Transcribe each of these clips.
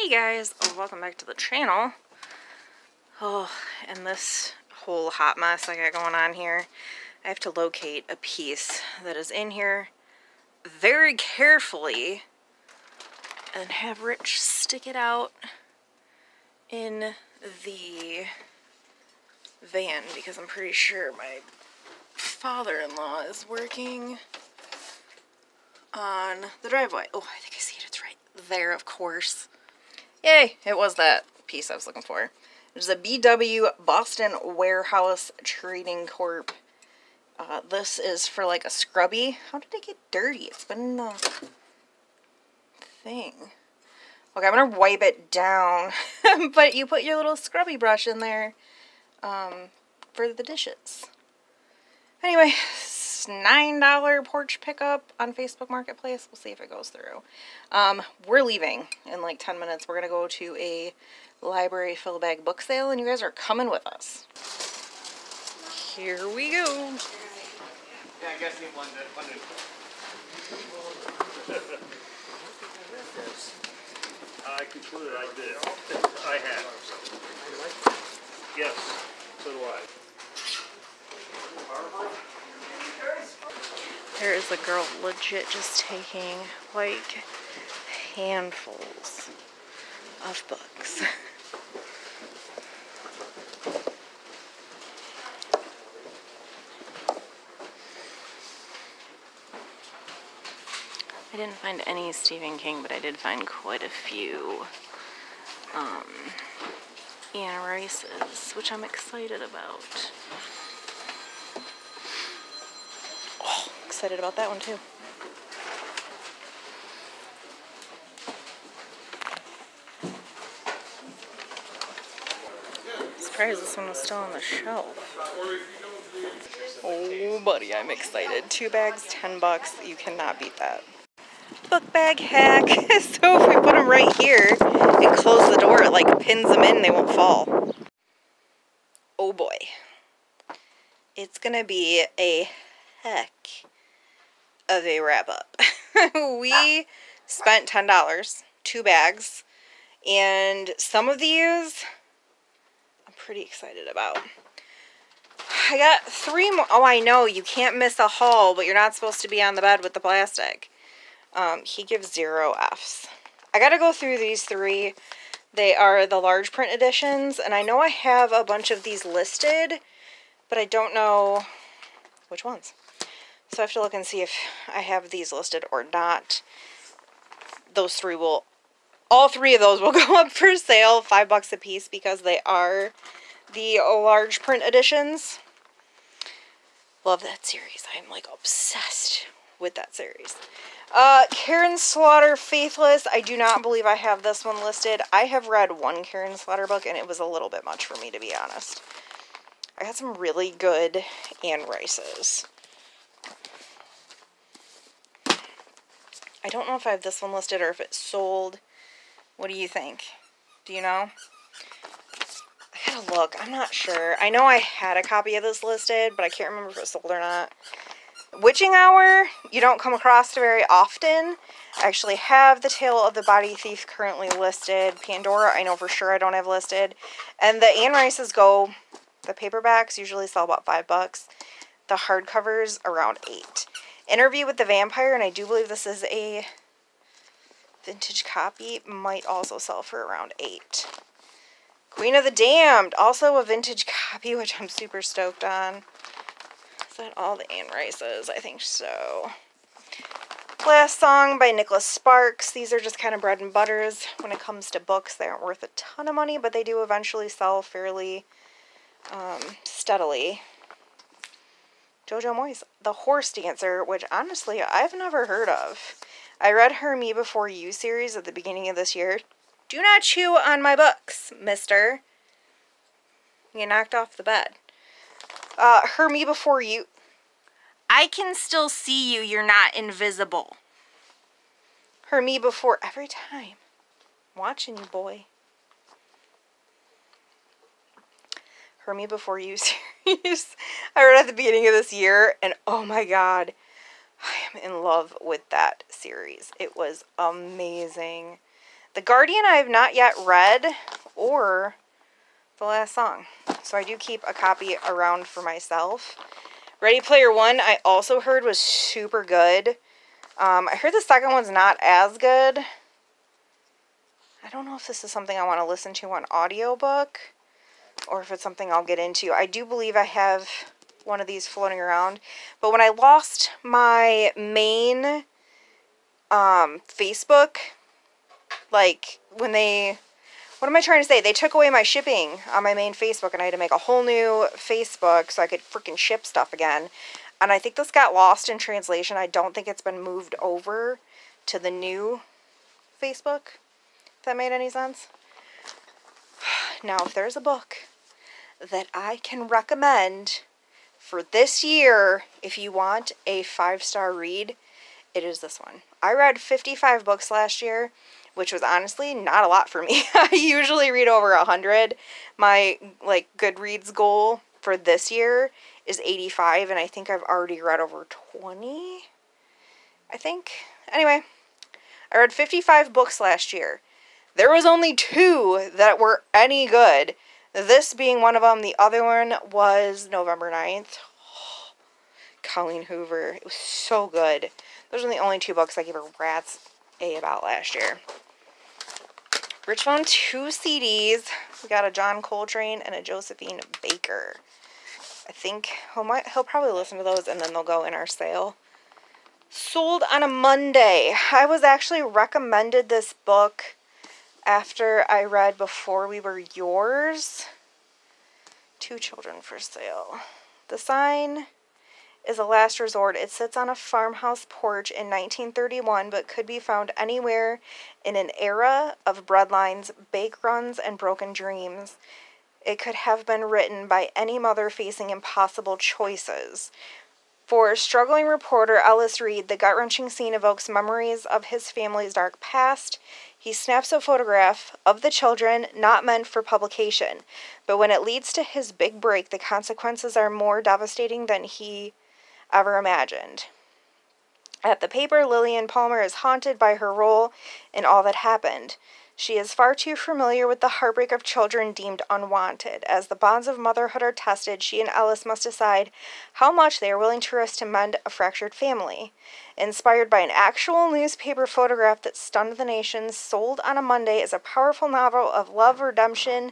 Hey guys, welcome back to the channel. Oh, and this whole hot mess I got going on here, I have to locate a piece that is in here very carefully and have Rich stick it out in the van because I'm pretty sure my father-in-law is working on the driveway. Oh, I think I see it. It's right there, of course. Yay! It was that piece I was looking for. There's a BW Boston Warehouse Trading Corp. This is for like a scrubby. How did it get dirty? It's been in the thing. Okay, I'm going to wipe it down. But you put your little scrubby brush in there for the dishes. Anyway, it's $9 porch pickup on Facebook Marketplace. We'll see if it goes through. We're leaving in like 10 minutes. We're going to go to a library fill bag book sale, and you guys are coming with us. Here we go. Yeah, I guess you wanted. I concluded I did. I had. Yes, so do I. There is a girl legit just taking like handfuls of books. I didn't find any Stephen King, but I did find quite a few Anne Rice's, which I'm excited about. Oh, excited about that one too. Surprised this one was still on the shelf. Oh, buddy, I'm excited. 2 bags, $10. You cannot beat that. Book bag hack. So if we put them right here and close the door, it like pins them in, they won't fall. Oh boy. It's gonna be a heck of a wrap up. We spent $10, 2 bags, and some of these I'm pretty excited about. I got 3 more. Oh, I know, you can't miss a haul, but you're not supposed to be on the bed with the plastic. He gives 0 Fs. I gotta go through these 3. They are the large print editions, and I know I have a bunch of these listed, but I don't know which ones. So I have to look and see if I have these listed or not. Those 3 will, all 3 of those will go up for sale, $5 a piece, because they are the large print editions. Love that series. I'm like obsessed with that series. Karen Slaughter, Faithless. I do not believe I have this one listed. I have read one Karen Slaughter book, and it was a little bit much for me, to be honest. I got some really good Anne Rice's. I don't know if I have this one listed or if it's sold. What do you think? Do you know? I gotta look. I'm not sure. I know I had a copy of this listed, but I can't remember if it was sold or not. Witching Hour, you don't come across very often. I actually have The Tale of the Body Thief currently listed. Pandora, I know for sure I don't have listed. And the Anne Rice's go, the paperbacks usually sell about $5. The hardcovers around $8. Interview with the Vampire, and I do believe this is a vintage copy, might also sell for around $8. Queen of the Damned, also a vintage copy, which I'm super stoked on. Is that all the Anne Rice's? I think so. Last Song by Nicholas Sparks. These are just kind of bread and butters. When it comes to books, they aren't worth a ton of money, but they do eventually sell fairly steadily. Jojo Moyes, The Horse Dancer, which honestly I've never heard of. I read her Me Before You series at the beginning of this year. Do not chew on my books, mister. You knocked off the bed. Her Me Before You. I can still see you. You're not invisible. Her Me Before. Every time. I'm watching you, boy. Her Me Before You series. I read at the beginning of this year, and oh my god. I am in love with that series. It was amazing. The Guardian I have not yet read, or The Last Song. So I do keep a copy around for myself. Ready Player One I also heard was super good. I heard the second one's not as good. I don't know if this is something I want to listen to on audiobook or if it's something I'll get into. I do believe I have one of these floating around. But when I lost my main Facebook, like when they, what am I trying to say? They took away my shipping on my main Facebook and I had to make a whole new Facebook so I could freaking ship stuff again. And I think this got lost in translation. I don't think it's been moved over to the new Facebook. If that made any sense. Now, if there's a book that I can recommend for this year, if you want a 5-star read, it is this one. I read 55 books last year, which was honestly not a lot for me. I usually read over 100. My like Goodreads goal for this year is 85, and I think I've already read over 20, I think. Anyway, I read 55 books last year. There was only 2 that were any good. This being one of them. The other one was November 9th. Oh, Colleen Hoover. It was so good. Those are the only 2 books I gave a rat's A about last year. Rich found 2 CDs. We got a John Coltrane and a Josephine Baker. I think he'll probably listen to those and then they'll go in our sale. Sold on a Monday. I was actually recommended this book after I read Before We Were Yours. 2 Children for Sale. The Sign is a last resort. It sits on a farmhouse porch in 1931, but could be found anywhere in an era of breadlines, bake runs, and broken dreams. It could have been written by any mother facing impossible choices. For a struggling reporter, Ellis Reed, the gut-wrenching scene evokes memories of his family's dark past. He snaps a photograph of the children, not meant for publication. But when it leads to his big break, the consequences are more devastating than he ever imagined. At the paper, Lillian Palmer is haunted by her role in all that happened. She is far too familiar with the heartbreak of children deemed unwanted. As the bonds of motherhood are tested, she and Ellis must decide how much they are willing to risk to mend a fractured family. Inspired by an actual newspaper photograph that stunned the nation, Sold on a Monday is a powerful novel of love, redemption,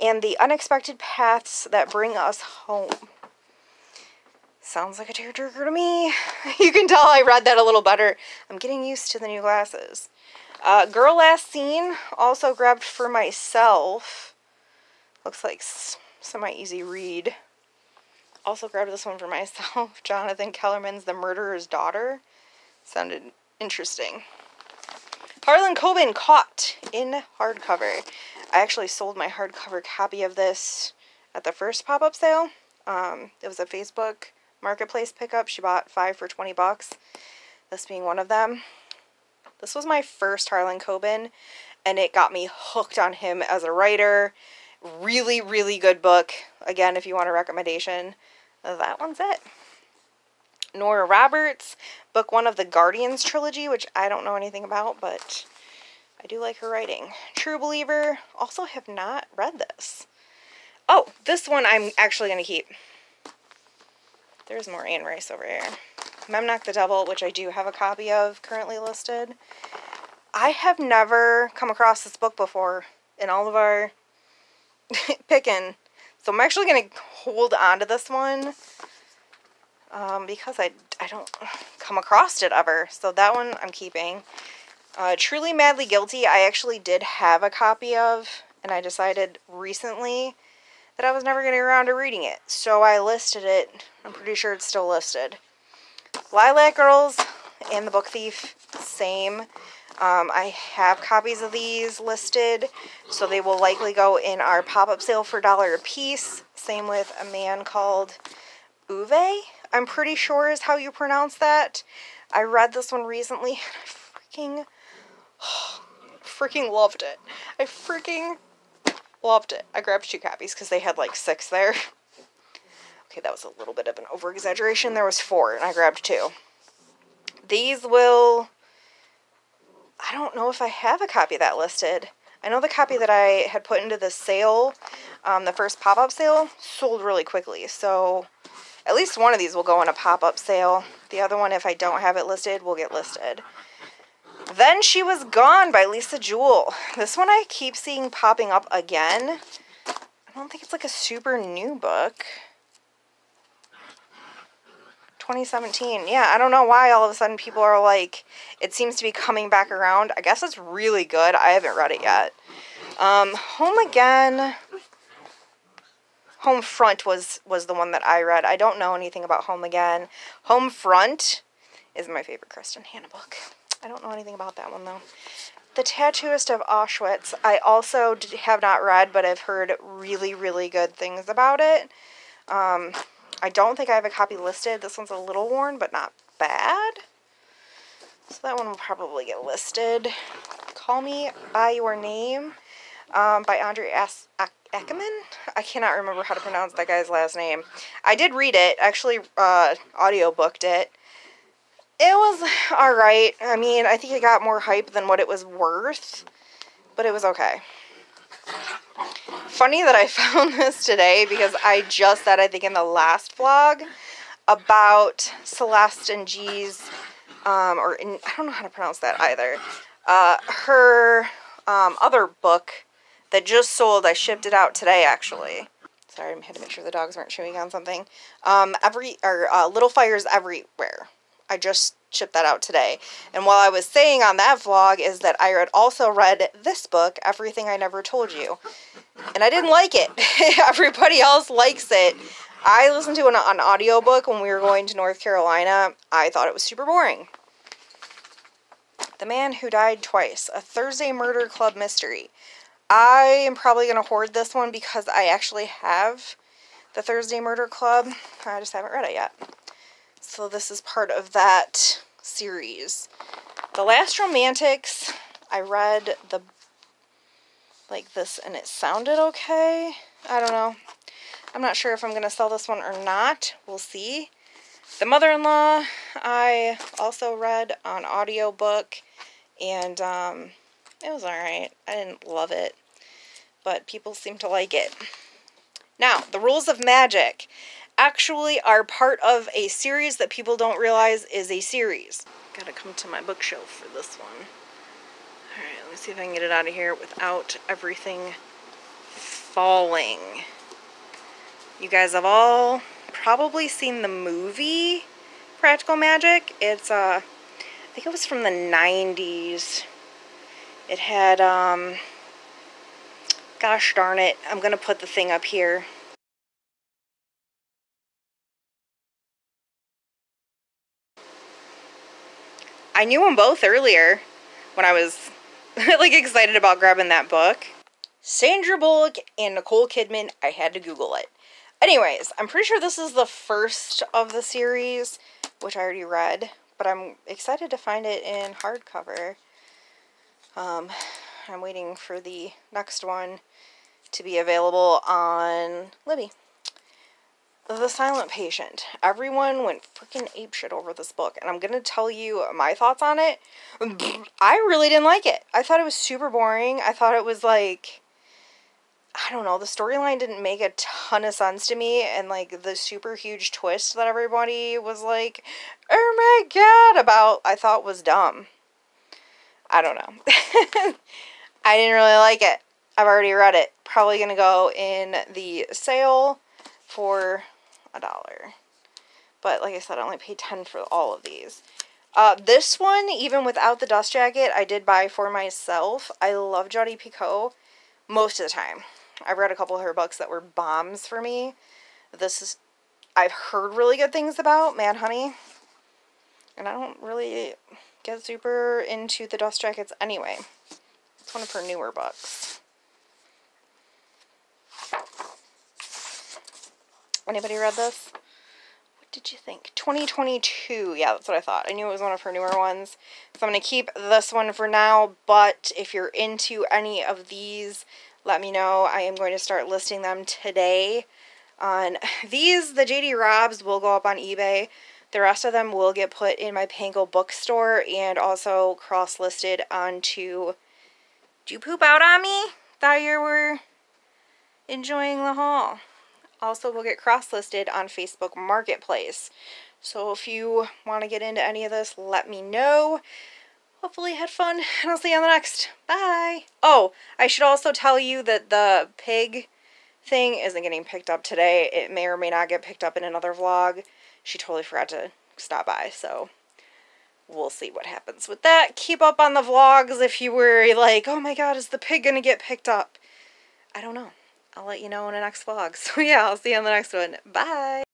and the unexpected paths that bring us home. Sounds like a tearjerker to me. You can tell I read that a little better. I'm getting used to the new glasses. Girl Last Seen, also grabbed for myself. Looks like semi-easy read. Also grabbed this one for myself. Jonathan Kellerman's The Murderer's Daughter. Sounded interesting. Harlan Coben, Caught, in hardcover. I actually sold my hardcover copy of this at the first pop-up sale. It was a Facebook Marketplace pickup. She bought 5 for 20 bucks. This being one of them. This was my first Harlan Coben, and it got me hooked on him as a writer. Really, really good book. Again, if you want a recommendation, that one's it. Nora Roberts, book 1 of the Guardians trilogy, which I don't know anything about, but I do like her writing. True Believer, also have not read this. Oh, this one I'm actually going to keep. There's more Anne Rice over here. Memnoch the Devil, which I do have a copy of currently listed. I have never come across this book before in all of our picking. So I'm actually going to hold on to this one because I don't come across it ever. So that one I'm keeping. Truly Madly Guilty, I actually did have a copy of, and I decided recently that I was never going to get around to reading it. So I listed it. I'm pretty sure it's still listed. Lilac Girls and The Book Thief, same. I have copies of these listed, so they will likely go in our pop-up sale for $1 a piece. Same with A Man Called Uwe, I'm pretty sure is how you pronounce that. I read this one recently, and I freaking loved it. I freaking loved it. I grabbed 2 copies because they had like 6 there. Okay, that was a little bit of an over-exaggeration. There was 4, and I grabbed 2. These will... I don't know if I have a copy of that listed. I know the copy that I had put into the sale, the first pop-up sale, sold really quickly. So at least one of these will go in a pop-up sale. The other one, if I don't have it listed, will get listed. Then She Was Gone by Lisa Jewell. This one I keep seeing popping up again. I don't think it's like a super new book. 2017. Yeah, I don't know why all of a sudden people are like, it seems to be coming back around. I guess it's really good. I haven't read it yet. Home Again. Home Front was the one that I read. I don't know anything about Home Again. Home Front is my favorite Kristen Hanna book. I don't know anything about that one, though. The Tattooist of Auschwitz, I also have not read, but I've heard really, really good things about it. I don't think I have a copy listed. This one's a little worn, but not bad. So that one will probably get listed. Call Me By Your Name by Andre Ackerman. I cannot remember how to pronounce that guy's last name. I did read it. Actually, audiobooked it. It was alright. I mean, I think it got more hype than what it was worth. But it was okay. Funny that I found this today because I just said, I think in the last vlog, about Celeste and G's, I don't know how to pronounce that either, her other book that just sold. I shipped it out today, actually. Sorry, I had to make sure the dogs weren't chewing on something. Little Fires Everywhere. I just shipped that out today. And what I was saying on that vlog is that I had also read this book, Everything I Never Told You. And I didn't like it. Everybody else likes it. I listened to an audiobook when we were going to North Carolina. I thought it was super boring. The Man Who Died Twice, a Thursday Murder Club mystery. I am probably going to hoard this one because I actually have the Thursday Murder Club. I just haven't read it yet. So this is part of that series. The Last Romantics, I read like this and it sounded okay. I don't know. I'm not sure if I'm going to sell this one or not. We'll see. The Mother-in-Law, I also read on audiobook, and it was alright. I didn't love it, but people seem to like it. Now, The Rules of Magic actually are part of a series that people don't realize is a series. Gotta come to my bookshelf for this one. Alright, let me see if I can get it out of here without everything falling. You guys have all probably seen the movie Practical Magic. It's, I think it was from the 90s. It had, gosh darn it, I'm gonna put the thing up here. I knew them both earlier when I was like excited about grabbing that book. Sandra Bullock and Nicole Kidman, I had to Google it. Anyways, I'm pretty sure this is the first of the series, which I already read, but I'm excited to find it in hardcover. I'm waiting for the next one to be available on Libby. The Silent Patient. Everyone went freaking apeshit over this book, and I'm gonna tell you my thoughts on it. I really didn't like it. I thought it was super boring. I thought it was like, I don't know, the storyline didn't make a ton of sense to me, and like the super huge twist that everybody was like, oh my god, about, I thought was dumb. I don't know. I didn't really like it. I've already read it. Probably gonna go in the sale for $1. But like I said, I only paid $10 for all of these. This one, even without the dust jacket, I did buy for myself. I love Jodi Picoult most of the time. I've read a couple of her books that were bombs for me. This is, I've heard really good things about Mad Honey. And I don't really get super into the dust jackets anyway. It's one of her newer books. Anybody read this? What did you think? 2022. Yeah, that's what I thought. I knew it was one of her newer ones. So I'm going to keep this one for now, but if you're into any of these, let me know. I am going to start listing them today. On these, the JD Robs will go up on eBay. The rest of them will get put in my Pango bookstore and also cross-listed onto... Did you poop out on me? Thought you were enjoying the haul. Also will get cross-listed on Facebook Marketplace. So if you want to get into any of this, let me know. Hopefully you had fun, and I'll see you on the next. Bye! Oh, I should also tell you that the pig thing isn't getting picked up today. It may or may not get picked up in another vlog. She totally forgot to stop by, so we'll see what happens with that. Keep up on the vlogs if you were like, oh my god, is the pig gonna get picked up? I don't know. I'll let you know in the next vlog. So yeah, I'll see you on the next one. Bye!